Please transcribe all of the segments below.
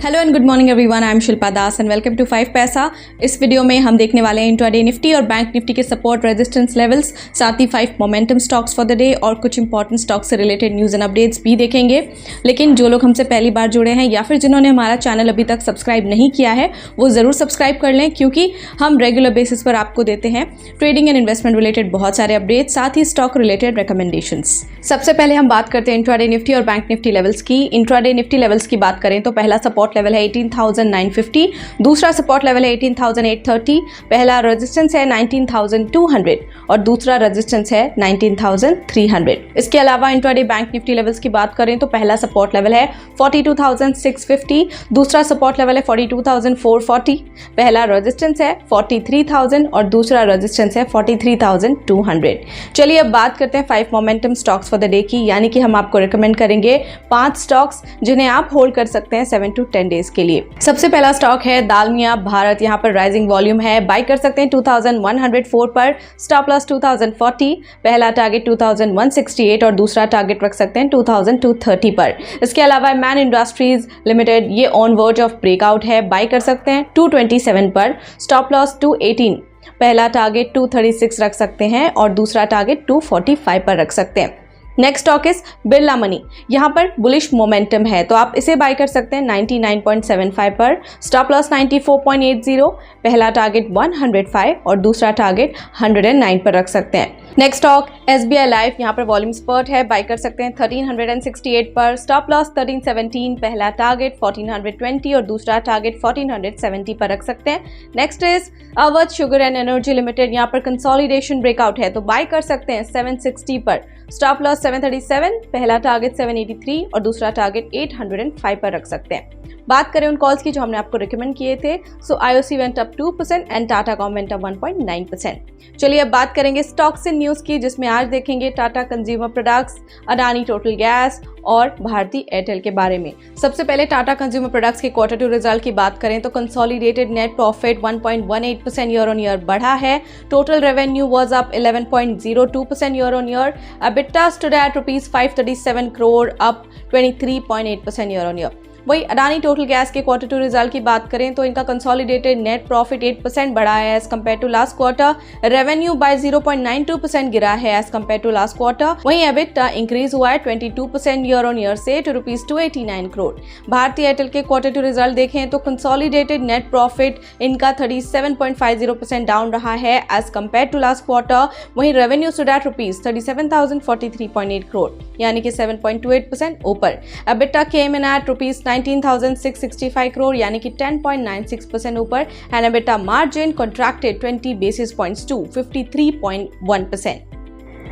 Hello and good morning everyone, I am Shilpa Das and welcome to 5 Paisa. इस video में हम देखने वाले हैं इंट्राडे निफ्टी और बैंक निफ्टी के सपोर्ट रेजिस्टेंस लेवल्स, साथ ही 5 momentum stocks for the day और कुछ इंपॉर्टेंट स्टॉक से रिलेटेड न्यूज़ एंड अपडेट्स भी देखेंगे। लेकिन जो लोग हमसे पहली बार जुड़े हैं या फिर जिन्होंने हमारा चैनल अभी तक सब्सक्राइब नहीं किया है वो ज़रूर सब्सक्राइब कर लें, क्योंकि हम रेगुलर बेसिस पर आपको देते हैं ट्रेडिंग एंड इन्वेस्टमेंट रिलेटेड बहुत सारे अपडेट्स, साथ ही स्टॉक रिलेटेड रिकमेंडेशंस। सबसे पहले हम बात करते हैं इंट्राडे निफ्टी और बैंक निफ्टी लेवल्स की। इंट्राडे निफ्टी लेवल्स की बात करें तो पहला सपोर्ट लेवल है 18,950, दूसरा सपोर्ट लेवल है 18,830, पहला रेजिस्टेंस है 19,200 और दूसरा रेजिस्टेंस है 19,300। इसके अलावा इंट्राडे बैंक निफ्टी लेवल्स की बात करें तो पहला सपोर्ट लेवल है 42,650, दूसरा सपोर्ट लेवल है 42,440, पहला रेजिस्टेंस है 43,000 और दूसरा रेजिस्टेंस है 43,200। चलिए अब बात करते हैं 5 momentum stocks for the day की, यानी कि हम आपको रिकमेंड करेंगे 5 स्टॉक्स जिन्हें आप होल्ड कर सकते हैं 7 to 10 डेज के लिए। सबसे पहला स्टॉक है दालमिया भारत। यहाँ पर राइजिंग वॉल्यूम है, बाय कर सकते हैं 2104 पर, स्टॉप लॉस 2040, पहला टारगेट 2168 और दूसरा टारगेट रख सकते हैं 2230 पर। इसके अलावा मैन इंडस्ट्रीज लिमिटेड, ये ऑन वर्ज ऑफ ब्रेकआउट है, बाय कर सकते हैं 227 पर, स्टॉप लॉस 218, पहला टारगेट 236 रख सकते हैं और दूसरा टारगेट 245 पर रख सकते हैं। Next stock is Birla money. यहाँ पर बुलिश मोमेंटम है तो आप इसे बाय कर सकते हैं 99.75 पर, स्टॉप लॉस 94.80, पहला टारगेट 105 और दूसरा टारगेट 109 पर रख सकते हैं। नेक्स्ट स्टॉक SBI लाइफ, यहाँ पर वॉल्यूम स्पर्ट है, बाय कर सकते हैं 1368 पर, स्टॉप लॉस 1317, पहला टारगेट 1420 और दूसरा टारगेट 1470 पर रख सकते हैं। Next is Awadh sugar and energy limited. यहाँ पर कंसोलिडेशन ब्रेकआउट है तो बाय कर सकते हैं 760 पर, स्टॉप लॉस 737, पहला टारगेट 783 और दूसरा टारगेट 805 पर रख सकते हैं। बात करें उन कॉल्स की जो हमने आपको रिकमेंड किए थे, सो IOC went up 2% and Tata com went up 1.9%। चलिए अब बात करेंगे स्टॉक्स एंड न्यूज़ की, जिसमें आज देखेंगे Tata consumer products, Adani total gas और भारती एयरटेल के बारे में। सबसे पहले टाटा कंज्यूमर प्रोडक्ट्स के क्वार्टर 2 रिजल्ट की बात करें तो consolidated net profit 1.18% year on year बढ़ा है, total revenue was up 11.02% year on year, EBITDA stood at ₹537 crore, up 23.8% year on year. वही अडानी टोटल गैस के क्वार्टर 2 रिजल्ट की बात करें तो इनका कंसोलिडेटेड नेट प्रॉफिट 8% बढ़ा है as compare to last quarter, revenue by 0.92% गिरा है as compare to last quarter, वहीं EBITDA इंक्रीज हुआ है 22% ईयर ऑन ईयर से टू ₹289 करोड़। भारती एयरटेल के क्वार्टर 2 रिजल्ट देखें तो कंसोलिडेटेड नेट प्रॉफिट इनका 37.50% डाउन रहा है as compare to last quarter, वहीं रेवेन्यू स्टूड एट ₹37,043.8 करोड़, यानी कि 7.28% ऊपर। EBITDA came in at ₹19,665 crore, यानी कि 10.96% ऊपर, and EBITDA margin contracted 20 basis points to 53.1%।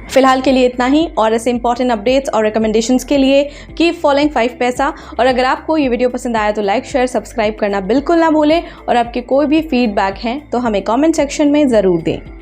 फिलहाल के लिए इतना ही, और ऐसे इंपॉर्टेंट अपडेट्स और रिकमेंडेशंस के लिए कीप फॉलोइंग 5 पैसा। और अगर आपको ये वीडियो पसंद आया तो लाइक शेयर सब्सक्राइब करना बिल्कुल ना भूलें, और आपके कोई भी फीडबैक हैं तो हमें कमेंट सेक्शन में ज़रूर दें।